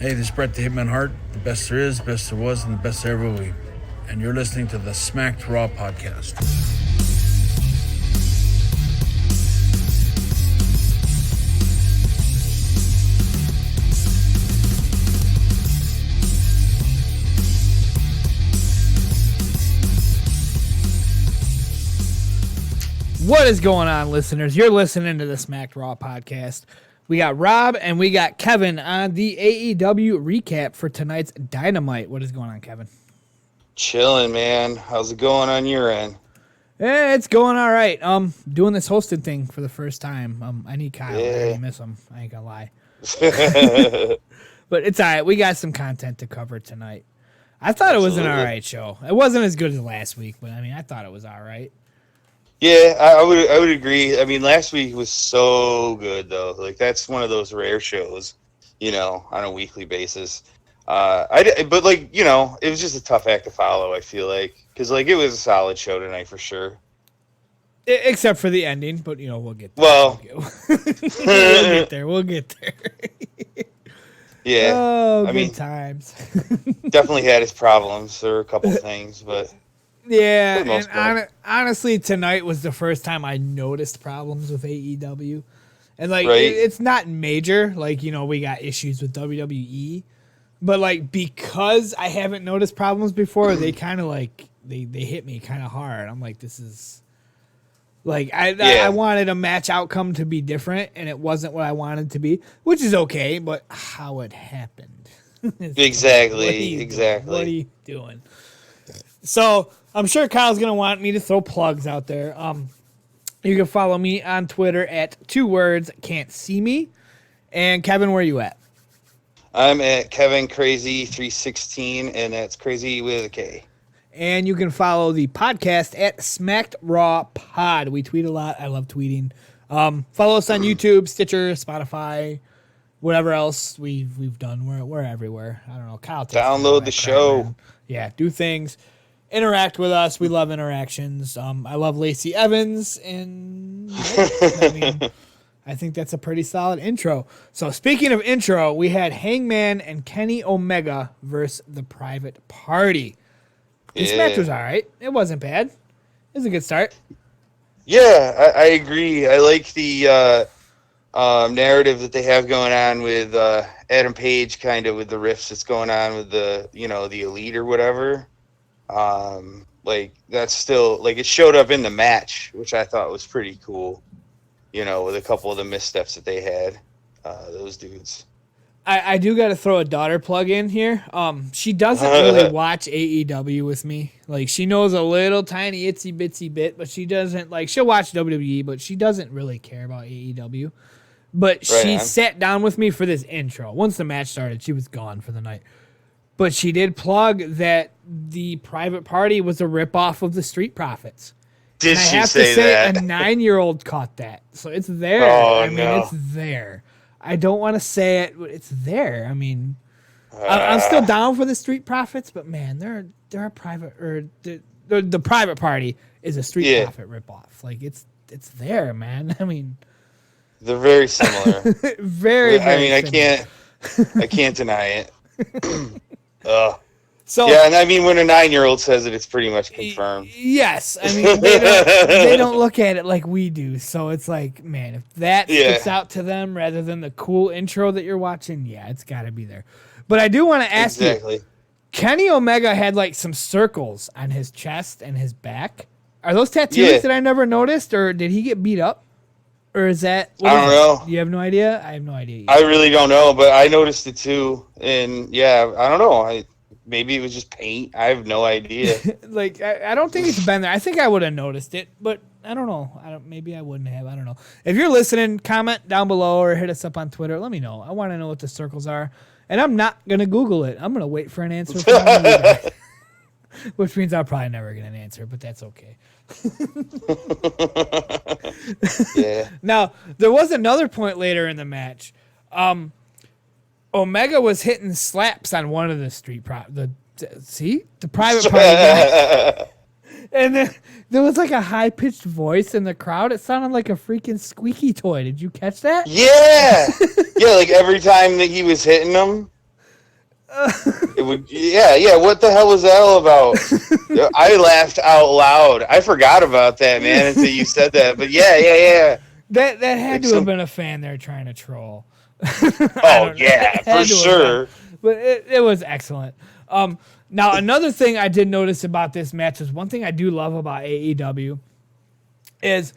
Hey, this is Brett the Hitman Hart, the best there is, best there was, and the best there ever will be. And you're listening to the Smacked Raw podcast. What is going on, listeners? You're listening to the Smacked Raw podcast. We got Rob and we got Kevin on the AEW recap for tonight's Dynamite. What is going on, Kevin? Chilling, man. How's it going on your end? It's going all right. Doing this hosting thing for the first time. I need Kyle. I already miss him. I ain't gonna lie. But it's all right. We got some content to cover tonight. I thought it was an all right show. It wasn't as good as last week, but I mean, I thought it was all right. Yeah, I would agree. I mean, last week was so good though. Like that's one of those rare shows, on a weekly basis. But like, it was just a tough act to follow. I feel like because like it was a solid show tonight for sure. Except for the ending, but we'll get there. Well, We'll get there. Yeah. Oh, I good mean, times. definitely had his problems. There were a couple things, but. Yeah, and honestly, tonight was the first time I noticed problems with AEW. And, like, right. It's not major. Like, we got issues with WWE. But, like, because I haven't noticed problems before, they kind of, like, they hit me kind of hard. I'm like, this is... Like, I wanted a match outcome to be different, and it wasn't what I wanted to be, which is okay, but how it happened. Exactly. What are you doing? So... I'm sure Kyle's going to want me to throw plugs out there. You can follow me on Twitter at 2 words, can't see me. And Kevin, where are you at? I'm at Kevin Crazy 316, and that's crazy with a K. And you can follow the podcast at Smacked Raw Pod. We tweet a lot. I love tweeting. Follow us on YouTube, Stitcher, Spotify, whatever else we've done. We're everywhere. I don't know. Kyle, download the show. Man. Yeah, do things. Interact with us. We love interactions. I love Lacey Evans, and I think that's a pretty solid intro. So speaking of intro, we had Hangman and Kenny Omega versus the Private Party. This match was all right. It wasn't bad. It was a good start. Yeah, I agree. I like the narrative that they have going on with Adam Page, kind of with the riffs that's going on with the the Elite or whatever. Like that's still like it showed up in the match, which I thought was pretty cool, with a couple of the missteps that they had, those dudes. I do got to throw a daughter plug in here. She doesn't really watch AEW with me. Like she knows a little tiny itsy bitsy bit, but she doesn't she'll watch WWE, but she doesn't really care about AEW. But she sat down with me for this intro. Once the match started, she was gone for the night. But she did plug that the Private Party was a ripoff of the Street Profits. Did and she I have say to say that? A 9-year-old caught that. So it's there. Oh, It's there. I don't want to say it, but it's there. I mean, I'm still down for the Street Profits, but man, they're a private, or the Private Party is a Street Profit ripoff. Like it's there, man. I mean, they're very similar. very. I mean, similar. I can't deny it. So yeah, and I mean, when a 9-year-old says it, it's pretty much confirmed. Yes, I mean they don't look at it like we do, so it's like, man, if that sticks out to them rather than the cool intro that you're watching, it's got to be there. But I do want to ask you, Kenny Omega had some circles on his chest and his back. Are those tattoos that I never noticed, or did he get beat up, or is that? I don't know. You have no idea. I have no idea either. I really don't know, but I noticed it too, and I don't know. Maybe it was just paint. I have no idea. I don't think it's been there. I think I would have noticed it, but I don't know. Maybe I wouldn't have. I don't know. If you're listening, comment down below or hit us up on Twitter. Let me know. I want to know what the circles are, and I'm not gonna Google it. I'm gonna wait for an answer from you, which means I'll probably never get an answer, but that's okay. Yeah. Now there was another point later in the match. Omega was hitting slaps on one of the the Private Party guy. And then there was a high-pitched voice in the crowd. It sounded like a freaking squeaky toy. Did you catch that? Yeah. Yeah, every time that he was hitting them, It would, yeah. What the hell was that all about? I laughed out loud. I forgot about that, man, until you said that. But yeah. That had Like to have been a fan there trying to troll. Oh yeah, for sure. But it was excellent. Now another thing I did notice about this match is one thing I do love about AEW is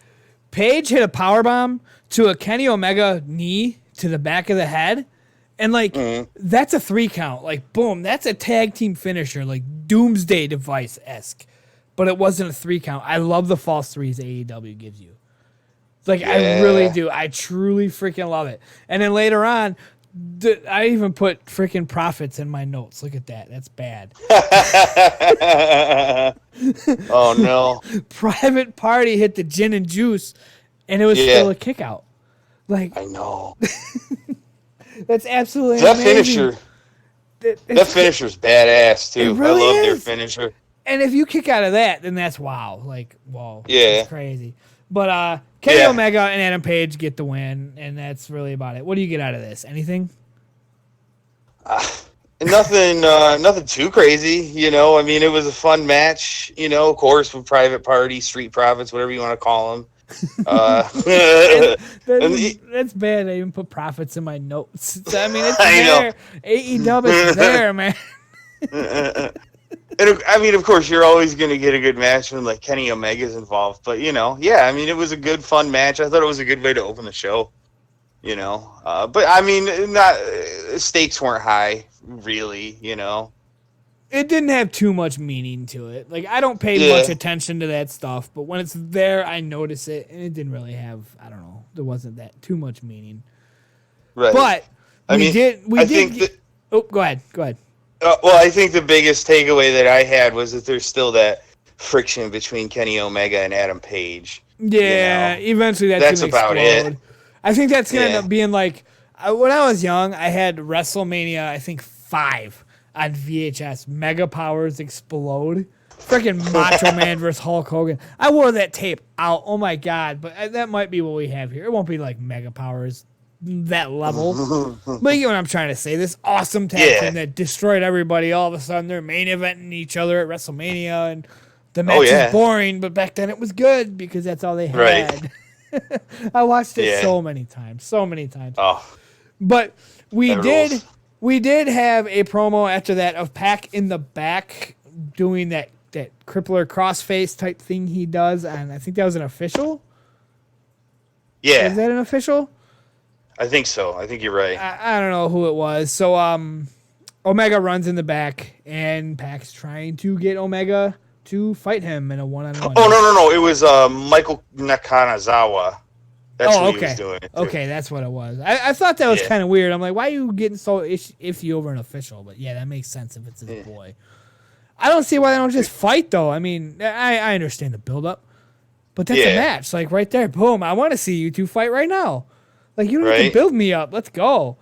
Paige hit a powerbomb to a Kenny Omega knee to the back of the head. And, like, that's a 3 count. Like, boom, that's a tag team finisher, like Doomsday Device-esque. But it wasn't a 3 count. I love the false threes AEW gives you. Like, yeah. I really do. I truly freaking love it. And then later on, I even put freaking profits in my notes. Look at that. That's bad. Oh, no. Private Party hit the gin and juice, and it was still a kick out. Like, I know. That's absolutely that amazing. That finisher's badass too. Really I love is. their finisher. And if you kick out of that, then that's wow. Like, whoa. Yeah. That's crazy. But Kenny Omega and Adam Page get the win, and that's really about it. What do you get out of this? Anything? Nothing too crazy, you know. I mean, it was a fun match, you know, of course, with Private Party, Street Profits, whatever you want to call them. That's bad. I even put profits in my notes. I mean, it's there. AEW is there, man. And I mean, of course, you're always going to get a good match when like Kenny Omega's involved. But you know, yeah, I mean, it was a good, fun match. I thought it was a good way to open the show. You know, but I mean, stakes weren't high, really. You know. It didn't have too much meaning to it. Like, I don't pay much attention to that stuff, but when it's there, I notice it, and it didn't really have, I don't know, there wasn't that too much meaning. Right. But go ahead. Well, I think the biggest takeaway that I had was that there's still that friction between Kenny Omega and Adam Page. Yeah, you know? Eventually that's going to explode. It. I think that's going to end up being like, when I was young, I had WrestleMania, I think, 5. On VHS, Mega Powers Explode. Freaking Macho Man versus Hulk Hogan. I wore that tape out. Oh my God. But that might be what we have here. It won't be like Mega Powers, that level. But you know what I'm trying to say. This awesome tag team that destroyed everybody. All of a sudden, they're main eventing each other at WrestleMania. And the match is boring, but back then it was good because that's all they had. Right. I watched it so many times. Oh. But we did have a promo after that of Pac in the back doing that crippler crossface type thing he does, and I think that was an official. Yeah. Is that an official? I think so. I think you're right. I don't know who it was. So Omega runs in the back, and Pac's trying to get Omega to fight him in a one-on-one. Oh, no. It was Michael Nakanazawa. That's what he was doing. Okay, that's what it was. I thought that was kind of weird. I'm like, why are you getting so iffy over an official? But yeah, that makes sense if it's his boy. I don't see why they don't just fight, though. I mean, I understand the build-up, but that's a match. Like, right there, boom, I want to see you two fight right now. Like, you don't need to build me up. Let's go.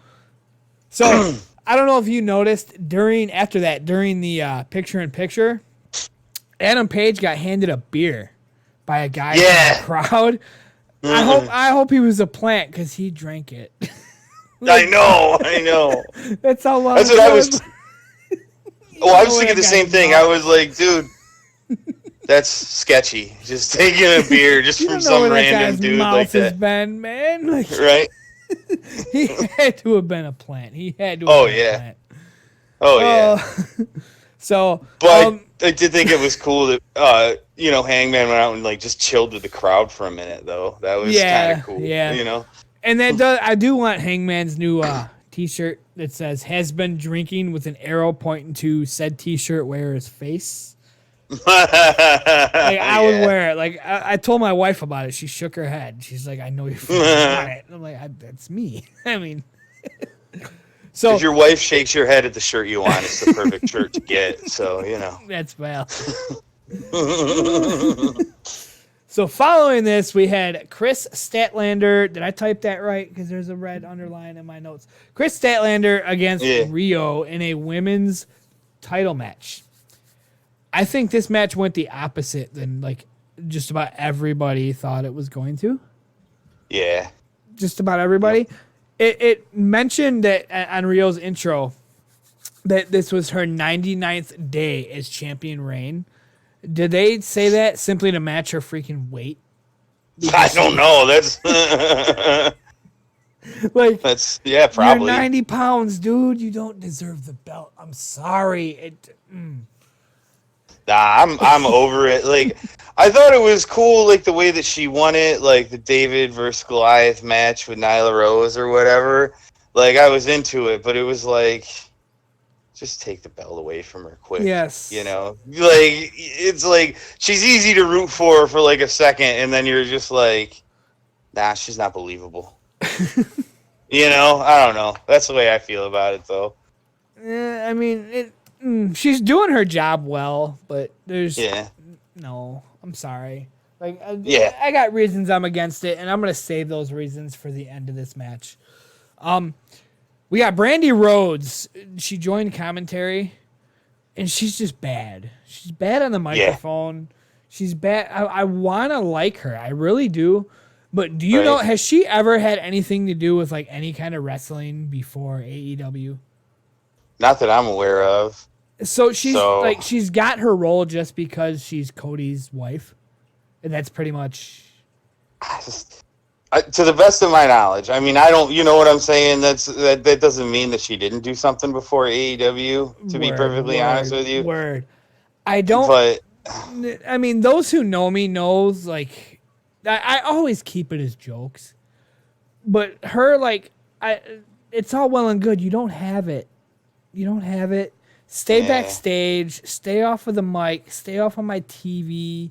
So, I don't know if you noticed, after the picture-in-picture, Adam Page got handed a beer by a guy in the crowd. I hope he was a plant because he drank it. I know. That's how long. That's what I was. I was thinking the same thing. I was like, dude, that's sketchy. Just taking a beer just from some random dude like that. Has been, man. Like, right? He had to have been a plant. He had to have been a plant. Oh yeah. So, but I did think it was cool that Hangman went out and like just chilled with the crowd for a minute, though. That was kind of cool. Yeah, you know. And I do want Hangman's new T-shirt that says "has been drinking" with an arrow pointing to said T-shirt wearer's face. I would wear it. Like I told my wife about it. She shook her head. She's like, "I know you want it." And I'm like, "That's me." I mean. So if your wife shakes your head at the shirt you want, it's the perfect shirt to get. So, you know. That's well. So following this, we had Chris Statlander. Did I type that right? Because there's a red underline in my notes. Chris Statlander against Rio in a women's title match. I think this match went the opposite than like just about everybody thought it was going to. Yeah. Just about everybody. Yep. It mentioned that on Rio's intro that this was her 99th day as champion reign. Did they say that simply to match her freaking weight? I don't know. That's like probably. You're 90 pounds, dude. You don't deserve the belt. I'm sorry. Nah, I'm over it. Like, I thought it was cool, like the way that she won it, like the David versus Goliath match with Nyla Rose or whatever. Like, I was into it, but it was like, just take the belt away from her quick. Yes. You know, like it's like she's easy to root for like a second, and then you're just like, nah, she's not believable. You know, I don't know. That's the way I feel about it, though. I mean, she's doing her job well, but there's no. I'm sorry. Like, I got reasons I'm against it, and I'm gonna save those reasons for the end of this match. We got Brandy Rhodes. She joined commentary, and she's just bad. She's bad on the microphone. Yeah. She's bad. I want to like her. I really do. But do you know, has she ever had anything to do with, like, any kind of wrestling before AEW? Not that I'm aware of. So she's got her role just because she's Cody's wife, and that's pretty much... to the best of my knowledge, I mean, I don't. You know what I'm saying? That doesn't mean that she didn't do something before AEW. To be perfectly honest with you, I don't. But I mean, those who know me knows. Like, I always keep it as jokes, but her, like, it's all well and good. You don't have it. You don't have it. Stay backstage. Stay off of the mic. Stay off of my TV.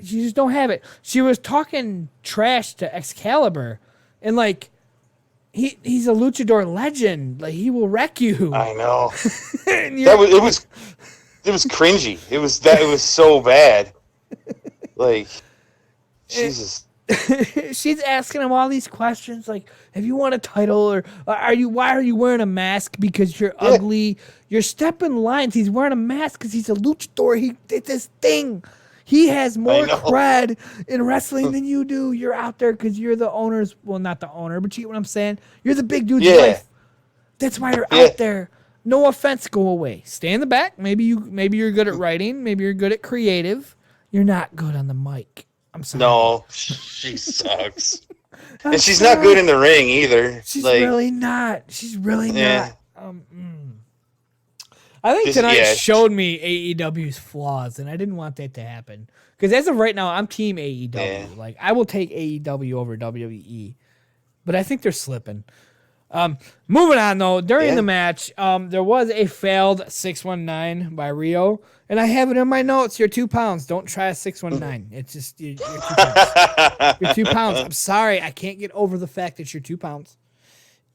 You just don't have it. She was talking trash to Excalibur, and like, he's a luchador legend. Like, he will wreck you. I know. It was cringy. It was so bad. Like, Jesus. She's asking him all these questions, like, have you won a title, or why are you wearing a mask? Because you're ugly. You're stepping lines. He's wearing a mask because he's a luchador. He did this thing. He has more cred in wrestling than you do. You're out there because you're the owner's... Well, not the owner, but you get what I'm saying? You're the big dude's wife. That's why you're out there. No offense, go away. Stay in the back. Maybe you're good at writing. Maybe you're good at creative. You're not good on the mic. I'm sorry. No, she sucks. And she's not good in the ring either. She's really not. She's really not. I think tonight showed me AEW's flaws, and I didn't want that to happen. Because as of right now, I'm team AEW. Yeah. Like, I will take AEW over WWE. But I think they're slipping. Moving on, though, during the match, there was a failed 619 by Rio. And I have it in my notes. You're 2 pounds. Don't try a 619. It's just, you're 2 pounds. You're 2 pounds. I'm sorry. I can't get over the fact that you're 2 pounds.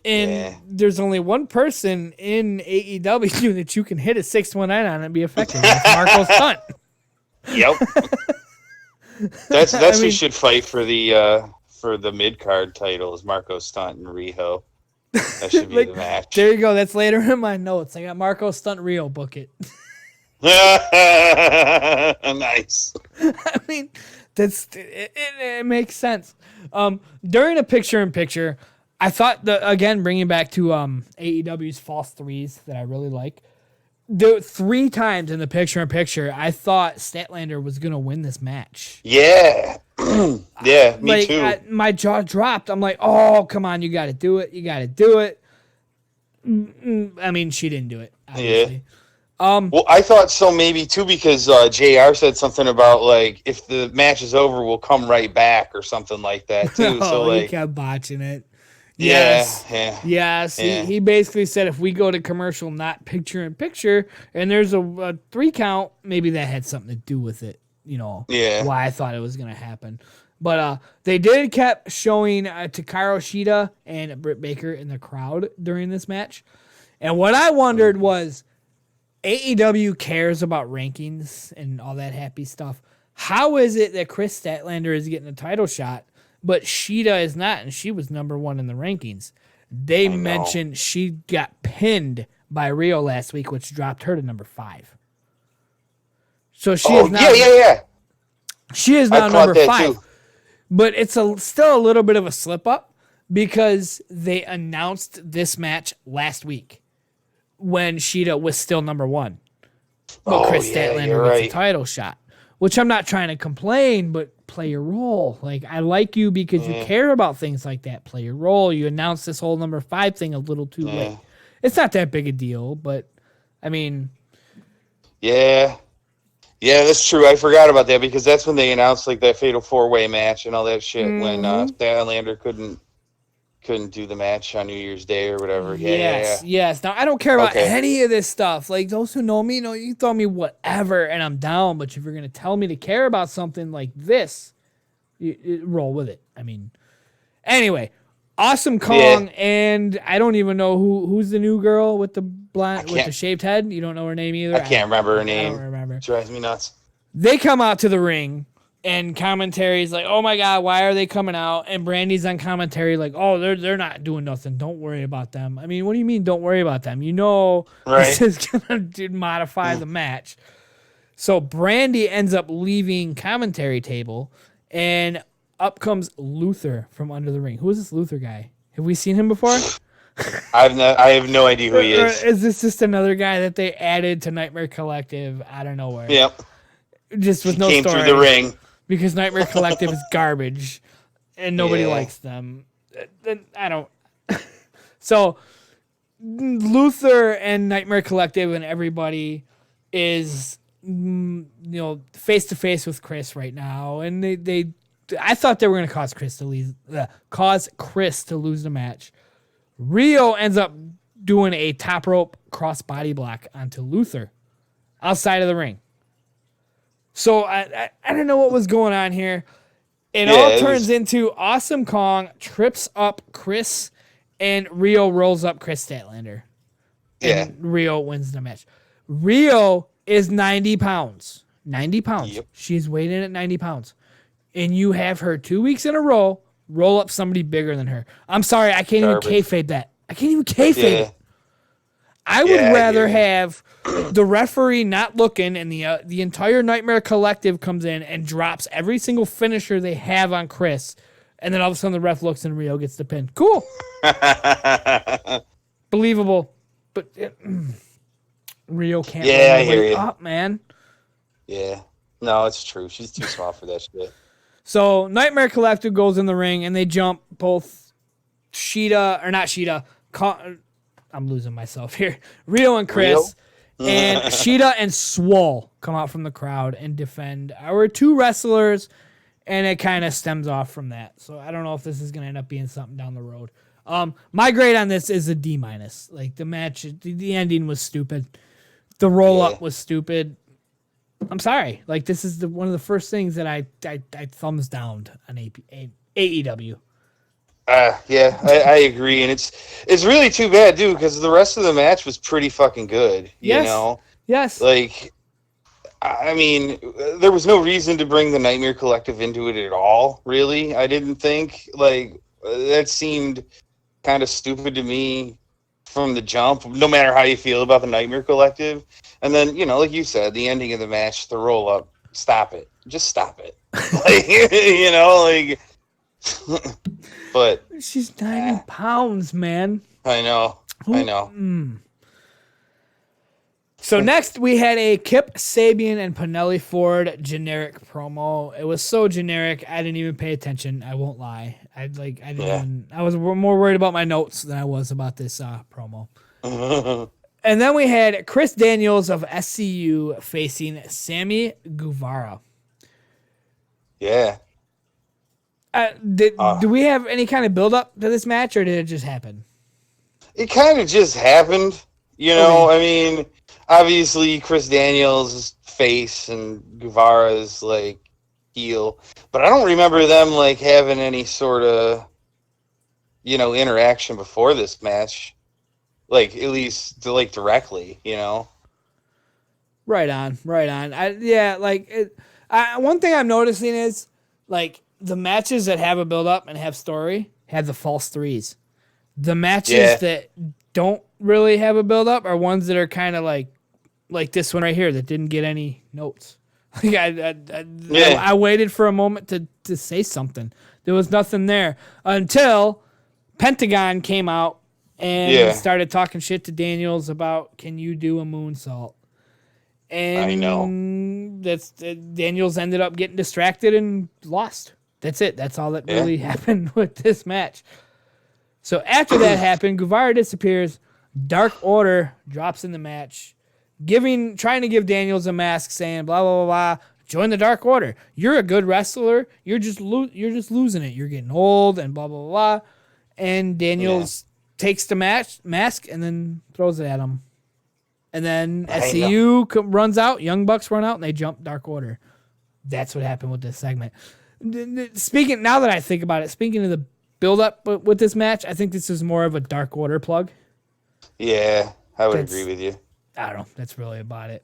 And there's only one person in AEW that you can hit a 619 on and be effective. That's Marco Stunt. Yep. That's who should fight for the mid-card title is Marco Stunt and Riho. That should be the match. There you go. That's later in my notes. I got Marco Stunt Rio. Book it. Nice. I mean, it makes sense. During a picture-in-picture, I thought again bringing back to AEW's false threes that I really like. The 3 times in the picture-in-picture, I thought Statlander was gonna win this match. Yeah, yeah, me too. My jaw dropped. I'm like, oh, come on, you got to do it. You got to do it. I mean, she didn't do it. Obviously. Yeah. Well, I thought so maybe too because JR said something about like if the match is over, we'll come right back or something like that too. So like he kept botching it. Yes. He basically said if we go to commercial, not picture in picture, and there's a 3 count, maybe that had something to do with it. You know, why I thought it was gonna happen. But they did kept showing Takaro Shida and Britt Baker in the crowd during this match, and what I wondered was. AEW cares about rankings and all that happy stuff. How is it that Chris Statlander is getting a title shot, but Shida is not, and she was number 1 in the rankings? They mentioned she got pinned by Rio last week, which dropped her to number 5. So she is now. She is now number 5. But it's still a little bit of a slip up because they announced this match last week. when Sheeta was still number one. But Chris Statlander right. gets a title shot, which I'm not trying to complain, but play your role. Like, I like you because you care about things like that. Play your role. You announced this whole number 5 thing a little too late. It's not that big a deal, but I mean, yeah, that's true. I forgot about that because that's when they announced like that fatal 4-way match and all that shit when Statlander couldn't do the match on New Year's Day or whatever. Yes. Now, I don't care about any of this stuff. Like, those who know me, you throw me whatever and I'm down. But if you're going to tell me to care about something like this, you roll with it. I mean, anyway, Awesome Kong and I don't even know who's the new girl with the blonde, with the shaved head. You don't know her name either? I can't remember her name. I don't remember. It drives me nuts. They come out to the ring. And commentary's like, oh my God, why are they coming out? And Brandy's on commentary like, oh, they're not doing nothing. Don't worry about them. I mean, what do you mean don't worry about them? You know this is going to modify the match. So Brandy ends up leaving commentary table, and up comes Luther from under the ring. Who is this Luther guy? Have we seen him before? I have no idea who he is. Or is this just another guy that they added to Nightmare Collective out of nowhere? Yep. Just with he no came story. through the ring. Because Nightmare Collective is garbage, and nobody likes them. I don't. So Luther and Nightmare Collective and everybody is, face to face with Chris right now, and I thought they were going to cause Chris to lose the match. Rio ends up doing a top rope cross body block onto Luther outside of the ring. So I don't know what was going on here. It all turns into Awesome Kong trips up Chris, and Rio rolls up Chris Statlander. And Rio wins the match. Rio is 90 pounds. 90 pounds. Yep. She's weighed in at 90 pounds. And you have her 2 weeks in a row roll up somebody bigger than her. I'm sorry, I can't even kayfabe that. I can't even kayfabe it. I would rather have the referee not looking and the entire Nightmare Collective comes in and drops every single finisher they have on Chris, and then all of a sudden the ref looks and Rio gets the pin. Cool. Believable. But Rio can't up, man. Yeah. No, it's true. She's too small for that shit. So Nightmare Collective goes in the ring and they jump both I'm losing myself here. Rio and Chris. And Sheeta and Swole come out from the crowd and defend our 2 wrestlers, and it kind of stems off from that. So I don't know if this is going to end up being something down the road. My grade on this is a D-. Like, the match, the ending was stupid. The roll-up was stupid. I'm sorry. Like, this is one of the first things that I thumbs down on AEW. I agree, and it's really too bad, dude, because the rest of the match was pretty fucking good. You know? Yes. Like, I mean, there was no reason to bring the Nightmare Collective into it at all, really. I didn't think. Like, that seemed kind of stupid to me from the jump, no matter how you feel about the Nightmare Collective. And then, like you said, the ending of the match, the roll-up, stop it. Just stop it. But she's 90 pounds, man. I know. So next we had a Kip Sabian and Penelope Ford generic promo. It was so generic I didn't even pay attention. I won't lie. I was more worried about my notes than I was about this promo. And then we had Chris Daniels of SCU facing Sammy Guevara. Yeah. Do we have any kind of build up to this match, or did it just happen? It kind of just happened. I mean, obviously Chris Daniels is face and Guevara's like heel, but I don't remember them like having any sort of interaction before this match, like at least like directly. Right on. One thing I'm noticing is like, the matches that have a build-up and have story have the false 3s. The matches that don't really have a build-up are ones that are kind of like this one right here that didn't get any notes. Like I waited for a moment to say something. There was nothing there until Pentagon came out and started talking shit to Daniels about, can you do a moonsault? And I know. Daniels ended up getting distracted and lost. That's it. That's all that really happened with this match. So after that happened, Guevara disappears. Dark Order drops in the match, trying to give Daniels a mask, saying blah blah blah blah. Join the Dark Order. You're a good wrestler. You're just losing it. You're getting old and blah blah blah. And Daniels takes the mask and then throws it at him. And then SCU runs out. Young Bucks run out and they jump Dark Order. That's what happened with this segment. Now that I think about it, speaking of the build up with this match, I think this is more of a Dark Order plug. Yeah, I would agree with you. I don't know. That's really about it.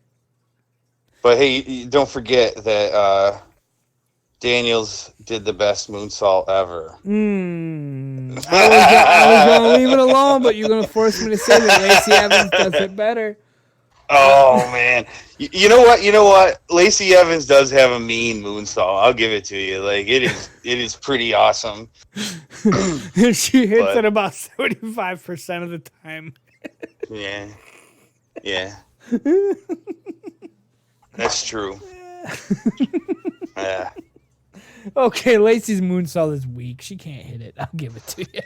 But hey, don't forget that Daniels did the best moonsault ever. I was going to leave it alone, but you're going to force me to say that Lacey Evans does it better. Oh, man. You know what? Lacey Evans does have a mean moonsault. I'll give it to you. Like, it is pretty awesome. She hits it about 75% of the time. Yeah. That's true. Yeah. Okay, Lacey's moonsault is weak. She can't hit it. I'll give it to you.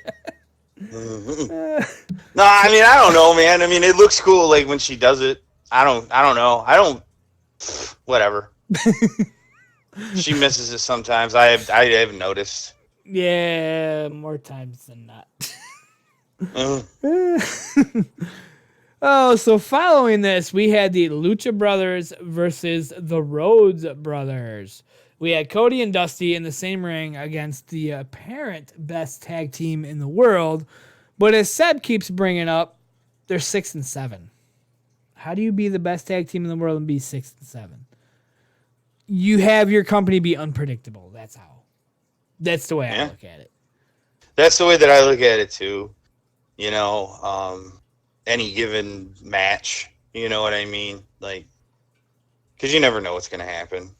No, I mean, I don't know, man. I mean, it looks cool, like, when she does it. I don't know. Whatever. She misses it sometimes. I haven't noticed. Yeah, more times than not. So following this, we had the Lucha Brothers versus the Rhodes Brothers. We had Cody and Dusty in the same ring against the apparent best tag team in the world. But as Seb keeps bringing up, they're 6-7. How do you be the best tag team in the world and be 6-7? You have your company be unpredictable. That's how. That's the way I look at it. That's the way that I look at it too. You know, any given match, you know what I mean? Like, because you never know what's going to happen.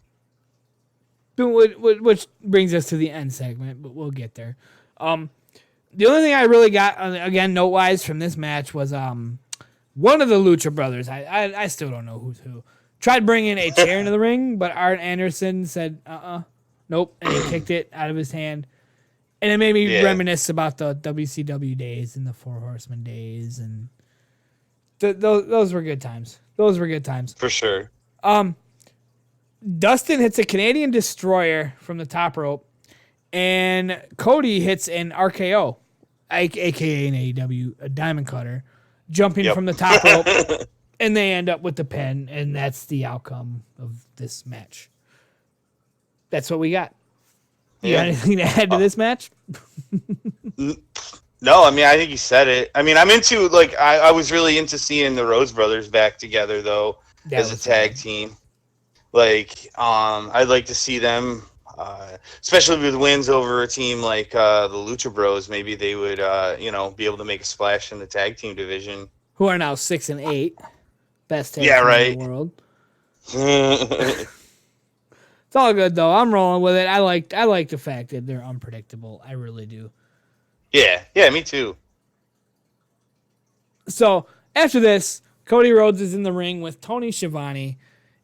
Which brings us to the end segment, but we'll get there. The only thing I really got, again, note-wise from this match was one of the Lucha Brothers. I still don't know who's who. Tried bringing a chair into the ring, but Arn Anderson said, nope, and he kicked it out of his hand. And it made me reminisce about the WCW days and the Four Horsemen days, and those were good times. Those were good times. For sure. Dustin hits a Canadian Destroyer from the top rope, and Cody hits an RKO, a.k.a. an AEW, a Diamond Cutter, jumping from the top rope, and they end up with the pin, and that's the outcome of this match. That's what we got. You got anything to add to this match? No, I mean, I think you said it. I mean, I'm into, like, I was really into seeing the Rhodes Brothers back together, though, as a tag team. Like, I'd like to see them, especially with wins over a team like the Lucha Bros. Maybe they would, be able to make a splash in the tag team division. Who are now 6-8, best tag team in the world. It's all good though. I'm rolling with it. I like the fact that they're unpredictable. I really do. Yeah, me too. So after this, Cody Rhodes is in the ring with Tony Schiavone.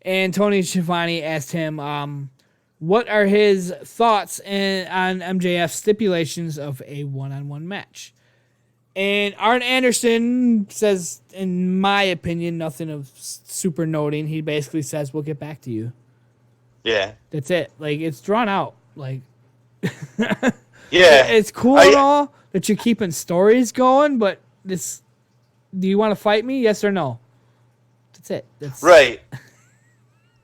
And Tony Schiavone asked him, what are his thoughts on MJF's stipulations of a one-on-one match? And Arn Anderson says, in my opinion, nothing of super noting. He basically says, we'll get back to you. Yeah. That's it. Like, it's drawn out. Like, yeah. It's cool and all that you're keeping stories going, but do you want to fight me? Yes or no? That's it. Right.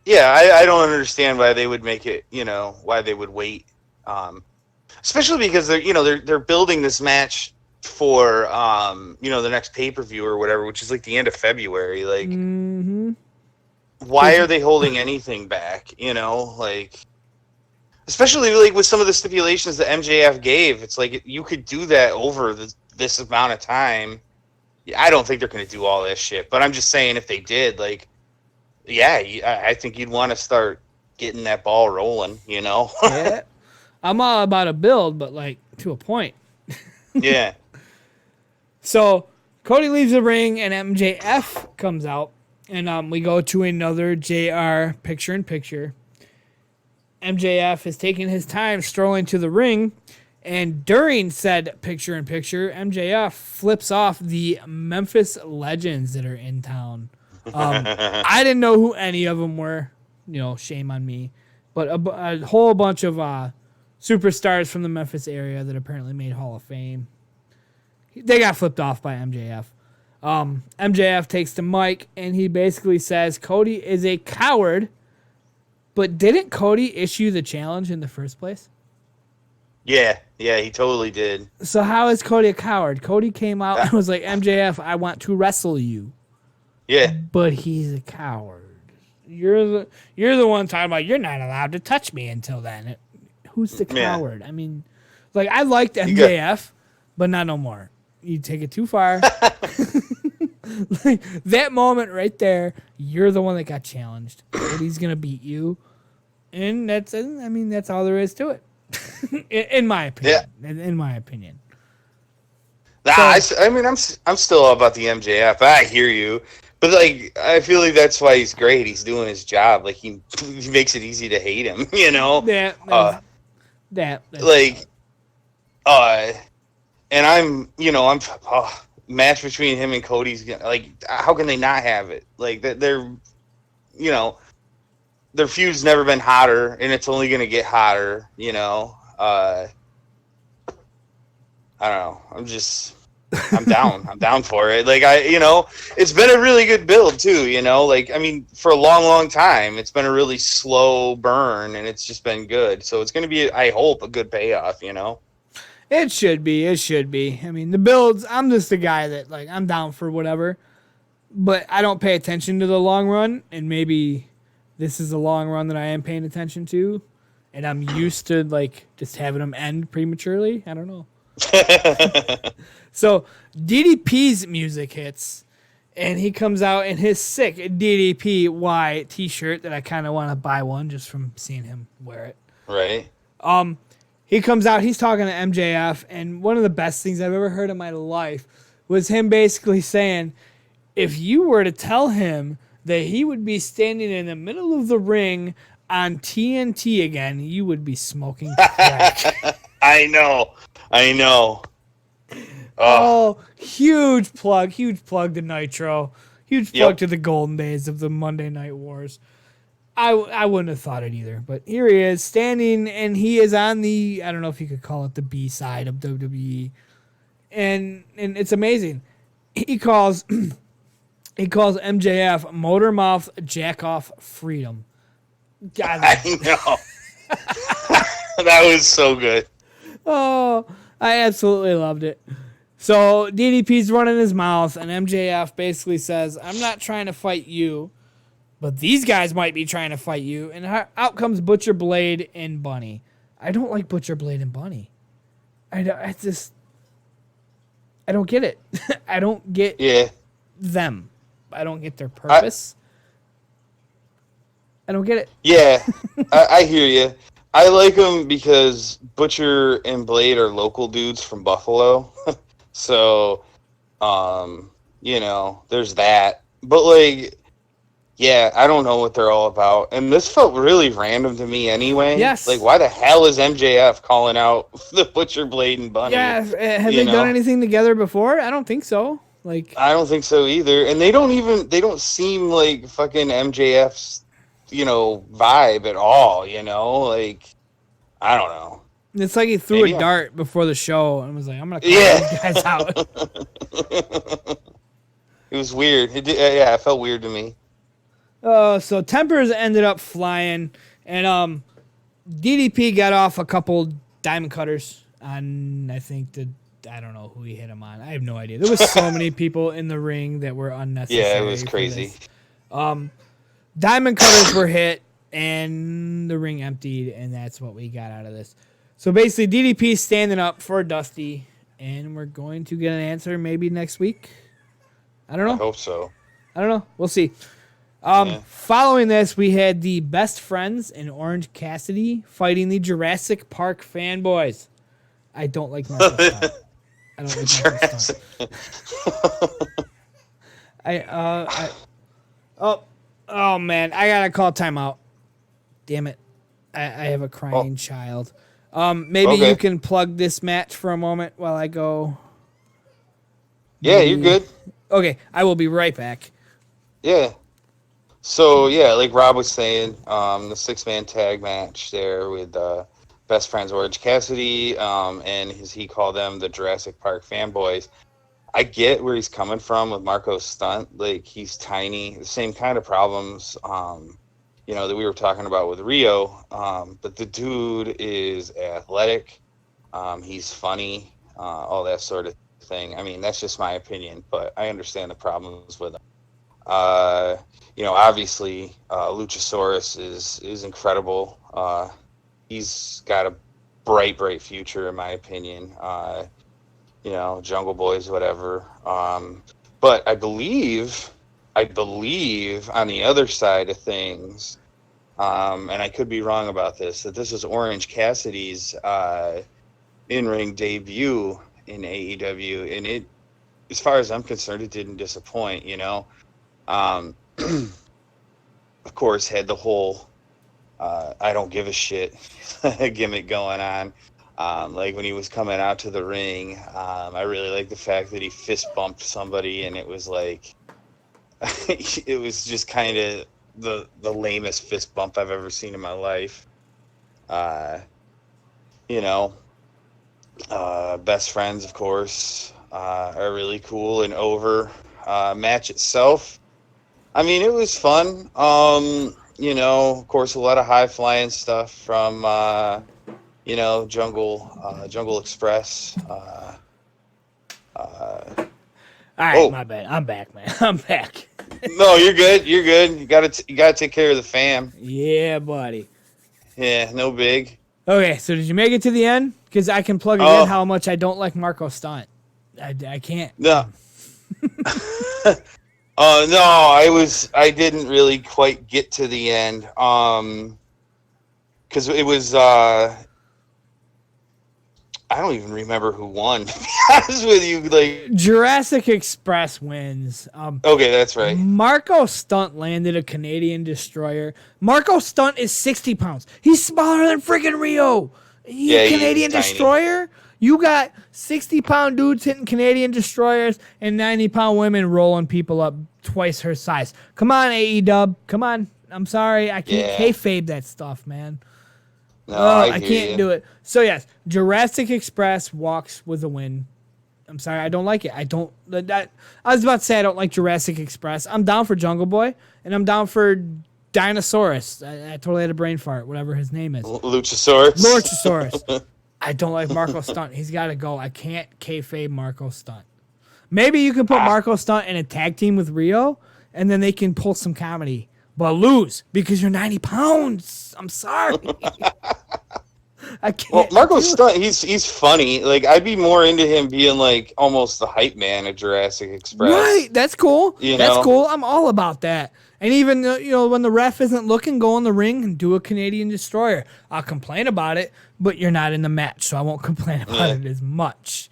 Yeah, I don't understand why they would make it, why they would wait. Especially because they're building this match for the next pay-per-view or whatever, which is like the end of February. Like, why are they holding anything back? Especially like with some of the stipulations that MJF gave, it's like you could do that over this amount of time. I don't think they're going to do all this shit, but I'm just saying if they did, like, I think you'd want to start getting that ball rolling, Yeah. I'm all about a build, but, like, to a point. Yeah. So Cody leaves the ring, and MJF comes out, and we go to another JR picture-in-picture. MJF is taking his time strolling to the ring, and during said picture-in-picture, MJF flips off the Memphis legends that are in town. I didn't know who any of them were. Shame on me. But a whole bunch of superstars from the Memphis area that apparently made Hall of Fame. They got flipped off by MJF. MJF takes the mic, and he basically says Cody is a coward. But didn't Cody issue the challenge in the first place? Yeah, he totally did. So how is Cody a coward? Cody came out and was like, MJF, I want to wrestle you. Yeah. But he's a coward. You're the one talking about you're not allowed to touch me until then. Who's the coward? I mean, like, I liked MJF, but not no more. You take it too far. Like, that moment right there, you're the one that got challenged. Cody's gonna beat you. And that's all there is to it. in my opinion. Yeah. In my opinion. Nah, so, I'm still all about the MJF. I hear you. But, like, I feel like that's why he's great. He's doing his job. Like, he makes it easy to hate him, Yeah. And match between him and Cody's, like, how can they not have it? Like, they're, their feud's never been hotter, and it's only going to get hotter, I don't know. I'm down. I'm down for it. Like, it's been a really good build too, like, for a long, long time, it's been a really slow burn, and it's just been good. So it's going to be, I hope, a good payoff, It should be. The builds, I'm just a guy that, like, I'm down for whatever, but I don't pay attention to the long run, and maybe this is a long run that I am paying attention to, and I'm used to, like, just having them end prematurely. I don't know. So DDP's music hits, and he comes out in his sick DDPY t-shirt that I kind of want to buy one just from seeing him wear it. Right. He comes out, he's talking to MJF, and one of the best things I've ever heard in my life was him basically saying, if you were to tell him that he would be standing in the middle of the ring on TNT again, you would be smoking crack. I know. Oh, huge plug to Nitro. Huge plug to the golden days of the Monday Night Wars. I wouldn't have thought it either, but here he is standing, and he is on the, I don't know if you could call it the B side of WWE, and it's amazing. He calls MJF Motor Mouth Jack Off Freedom. God, I know. That was so good. Oh, I absolutely loved it. So DDP's running his mouth, and MJF basically says, I'm not trying to fight you, but these guys might be trying to fight you. And out comes Butcher Blade and Bunny. I don't like Butcher Blade and Bunny. I don't get it. I don't get them. I don't get their purpose. I don't get it. Yeah, I hear you. I like them because Butcher and Blade are local dudes from Buffalo. So, there's that. But, like, yeah, I don't know what they're all about. And this felt really random to me anyway. Yes. Like, why the hell is MJF calling out the Butcher, Blade, and Bunny? Yeah, have they done anything together before? I don't think so. Like, I don't think so either. And they don't seem like fucking MJF's, vibe at all, Like, I don't know. It's like he threw a dart before the show and was like, I'm going to call these guys out. It was weird. It felt weird to me. So Tempers ended up flying, and DDP got off a couple diamond cutters on, I don't know who he hit him on. I have no idea. There was so many people in the ring that were unnecessary. Yeah, it was crazy. Diamond cutters were hit, and the ring emptied, and that's what we got out of this. So basically, DDP standing up for Dusty, and we're going to get an answer maybe next week. I don't know. I hope so. I don't know. We'll see. Following this, we had the Best Friends and Orange Cassidy fighting the Jurassic Park fanboys. I don't like Marco Stunt. I don't like Marco Stunt. Oh man, I gotta call timeout. Damn it. I have a crying child. Maybe Okay. you can plug this match for a moment while I go. Yeah, you're good. Okay, I will be right back. Yeah. So yeah, like Rob was saying, the 6-man tag match there with Best Friends Orange Cassidy, and he called them the Jurassic Park fanboys. I get where he's coming from with Marco Stunt. Like, he's tiny, the same kind of problems, that we were talking about with Rio. But the dude is athletic. He's funny, all that sort of thing. I mean, that's just my opinion, but I understand the problems with him. Obviously, Luchasaurus is incredible. He's got a bright future, in my opinion. Jungle Boys, whatever. But I believe on the other side of things, and I could be wrong about this, that this is Orange Cassidy's in-ring debut in AEW, and it, as far as I'm concerned, it didn't disappoint. Of course, had the whole I don't give a shit gimmick going on. Like when he was coming out to the ring, I really like the fact that he fist bumped somebody, and it was like, it was just kind of the lamest fist bump I've ever seen in my life. Best Friends, of course, are really cool and over. Match itself, I mean, it was fun. Of course, a lot of high flying stuff from Jungle Express. All right, my bad. I'm back, man. I'm back. No, you're good. You're good. You gotta take care of the fam. Yeah, buddy. Yeah, no big. Okay, so did you make it to the end? Because I can plug again how much I don't like Marco Stunt. I can't. No. No, I didn't really quite get to the end. Because it was, I don't even remember who won, to be honest with you. Like, Jurassic Express wins. Okay, that's right. Marco Stunt landed a Canadian Destroyer. Marco Stunt is 60 pounds. He's smaller than freaking Rio. Canadian Destroyer? You got 60-pound dudes hitting Canadian Destroyers and 90-pound women rolling people up twice her size. Come on, AEW. Come on. I'm sorry. I can't kayfabe that stuff, man. No, I can't do it. So, yes, Jurassic Express walks with a win. I'm sorry. I don't like it. I was about to say I don't like Jurassic Express. I'm down for Jungle Boy, and I'm down for Dinosaurus. I totally had a brain fart, whatever his name is. Luchasaurus. I don't like Marco Stunt. He's got to go. I can't kayfabe Marco Stunt. Maybe you can put Marco Stunt in a tag team with Rio, and then they can pull some comedy. But lose because you're 90 pounds. I'm sorry. I can't. Well, Marco Stunt, he's funny. Like, I'd be more into him being like almost the hype man of Jurassic Express. Right. That's cool. That's cool. I'm all about that. And even when the ref isn't looking, go in the ring and do a Canadian Destroyer. I'll complain about it, but you're not in the match, so I won't complain about it as much.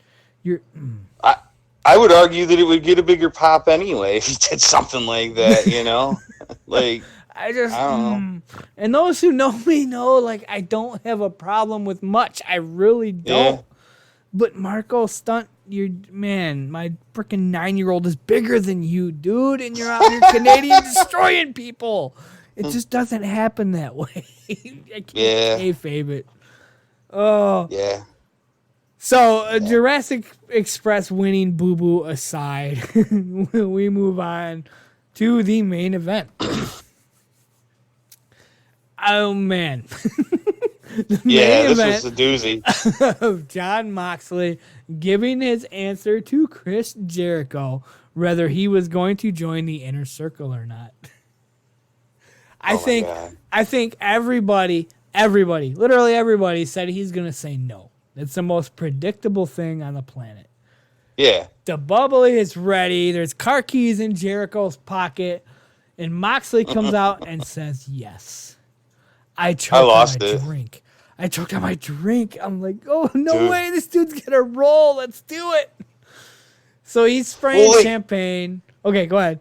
I would argue that it would get a bigger pop anyway if he did something like that, Like, I don't know. And those who know me know, like, I don't have a problem with much. I really don't. Yeah. But Marco Stunt, my freaking 9-year-old is bigger than you, dude, and you're out here Canadian destroying people. It just doesn't happen that way. I can't kayfabe it. Oh. Yeah. So, Jurassic Express winning boo-boo aside, we move on to the main event. Oh, man. This was a doozy. Of Jon Moxley giving his answer to Chris Jericho, whether he was going to join the Inner Circle or not. I think everybody, literally everybody said he's going to say no. It's the most predictable thing on the planet. Yeah. The bubbly is ready. There's car keys in Jericho's pocket. And Moxley comes out and says, yes. I choked on a drink. I choked on my drink. I'm like, oh, no Dude. way. This dude's going to roll. Let's do it. So he's spraying champagne. Okay, go ahead.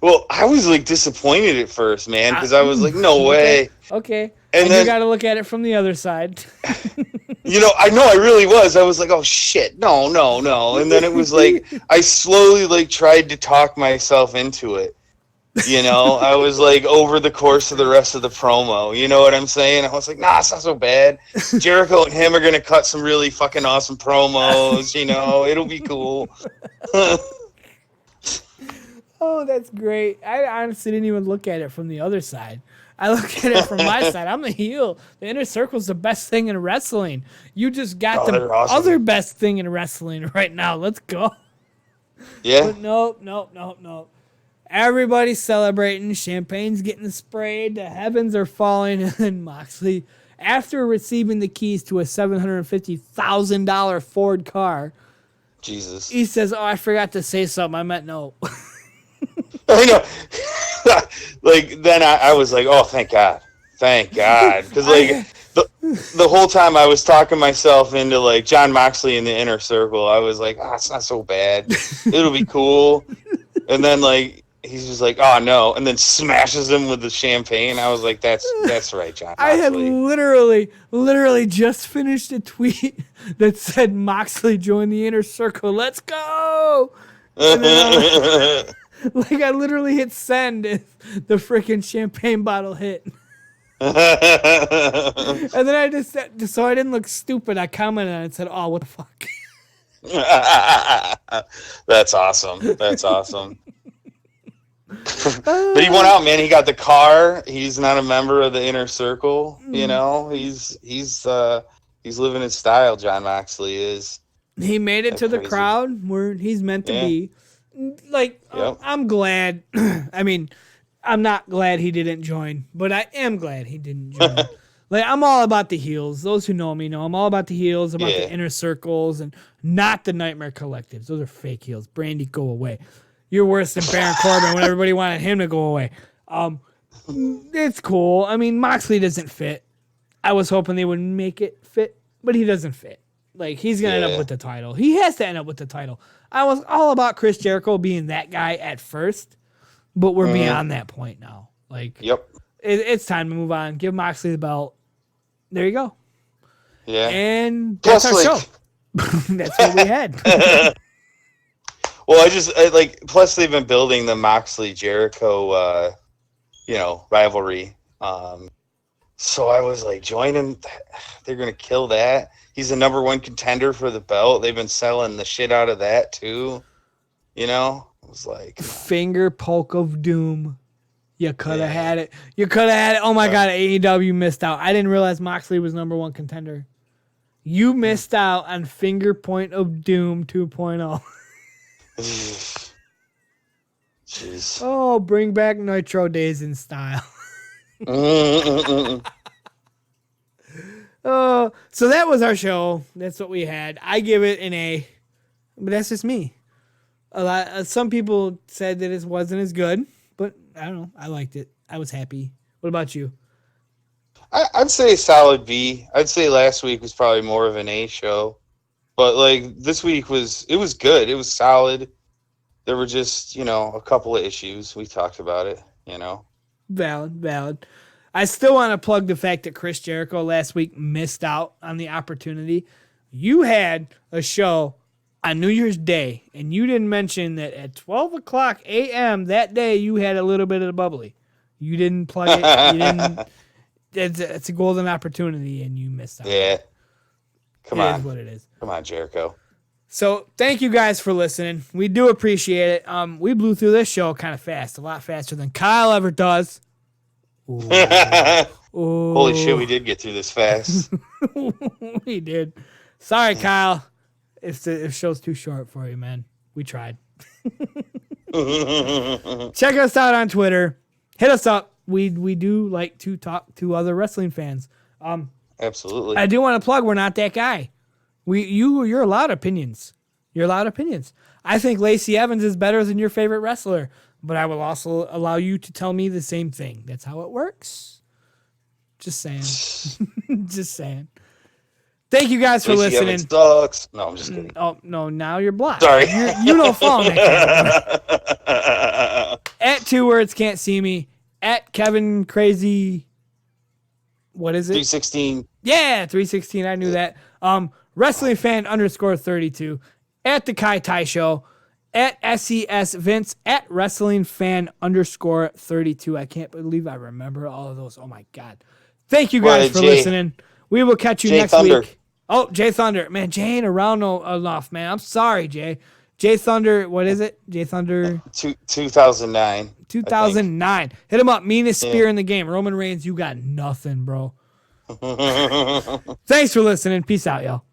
Well, I was like disappointed at first, man, because I was like, no way. Okay. And And then you got to look at it from the other side. I really was. I was like, oh shit, no. And then it was like, I slowly like tried to talk myself into it. I was like over the course of the rest of the promo. You know what I'm saying? I was like, nah, it's not so bad. Jericho and him are going to cut some really fucking awesome promos. It'll be cool. Oh, that's great. I honestly didn't even look at it from the other side. I look at it from my side. I'm the heel. The inner circle's the best thing in wrestling. You just got the awesome. other best thing in wrestling right now. Let's go. Yeah. But nope. Everybody's celebrating. Champagne's getting sprayed. The heavens are falling. And then Moxley, after receiving the keys to a $750,000 Ford car, Jesus. he says, oh, I forgot to say something. I meant no. I know. Like, then I was like, oh, thank God. Because, like, the whole time I was talking myself into, like, John Moxley in the inner circle. I was like, it's not so bad. It'll be cool. And then, like, he's just like, oh, no. And then smashes him with the champagne. I was like, that's right, John Moxley. I had literally just finished a tweet that said Moxley joined the inner circle. Let's go. And then like I literally hit send if the freaking champagne bottle hit. And then I just said, so I didn't look stupid, I commented on it and said, oh, what the fuck. That's awesome. But he went out, man. He got the car. He's not a member of the inner circle. He's living his style. John Moxley is. He made it to the crowd where he's meant to be. Like, Yep. I'm glad. I mean, I'm not glad he didn't join, but I am glad he didn't join. Like, I'm all about the heels. Those who know me know I'm all about the heels, about the inner circles, and not the Nightmare Collectives. Those are fake heels. Brandy, go away. You're worse than Baron Corbin when everybody wanted him to go away. It's cool. I mean, Moxley doesn't fit. I was hoping they would make it fit, but he doesn't fit. Like, he's going to end up with the title. He has to end up with the title. I was all about Chris Jericho being that guy at first, but we're beyond that point now. Like, it's time to move on. Give Moxley the belt. There you go. Yeah. And that's our show. That's what we had. Well, plus they've been building the Moxley Jericho, rivalry. So I was like, joining, they're going to kill that. He's the number one contender for the belt. They've been selling the shit out of that too. It was like finger poke of doom. You could have had it. Oh my God, AEW missed out. I didn't realize Moxley was number one contender. You missed out on finger point of doom 2.0. Jeez. Oh, bring back Nitro days in style. Oh, so that was our show. That's what we had. I give it an A, but that's just me. Some people said that it wasn't as good, but I don't know. I liked it. I was happy. What about you? I'd say solid B. I'd say last week was probably more of an A show, but like this week was good. It was solid. There were just a couple of issues. We talked about it. Valid. I still want to plug the fact that Chris Jericho last week missed out on the opportunity. You had a show on New Year's Day, and you didn't mention that at 12 o'clock a.m. that day you had a little bit of the bubbly. You didn't plug it. You didn't. It's a golden opportunity, and you missed out. Yeah. Come on. It is what it is. Come on, Jericho. So thank you guys for listening. We do appreciate it. We blew through this show kind of fast, a lot faster than Kyle ever does. Ooh. Holy shit, we did get through this fast. We did. Sorry, Kyle. If the show's too short for you, man. We tried. Check us out on Twitter. Hit us up. We do like to talk to other wrestling fans. Absolutely. I do want to plug we're not that guy. You're allowed opinions. You're allowed opinions. I think Lacey Evans is better than your favorite wrestler, but I will also allow you to tell me the same thing. That's how it works. Just saying. Just saying. Thank you guys for Lacey listening. Evans sucks. No, I'm just kidding. Oh, no, now you're blocked. Sorry. You don't fall in that category. At 2 words, can't see me. At Kevin Crazy. What is it? 316. Yeah, 316. I knew that. Wrestling fan _32. At the Kai Tai Show. At SES Vince. At wrestling fan _32. I can't believe I remember all of those. Oh my God. Thank you guys for listening. We will catch you next week. Oh, Jay Thunder. Man, Jay ain't around enough, man. I'm sorry, Jay. Jay Thunder, what is it? Jay Thunder? 2009. 2009. Hit him up. Meanest spear in the game. Roman Reigns, you got nothing, bro. Thanks for listening. Peace out, y'all.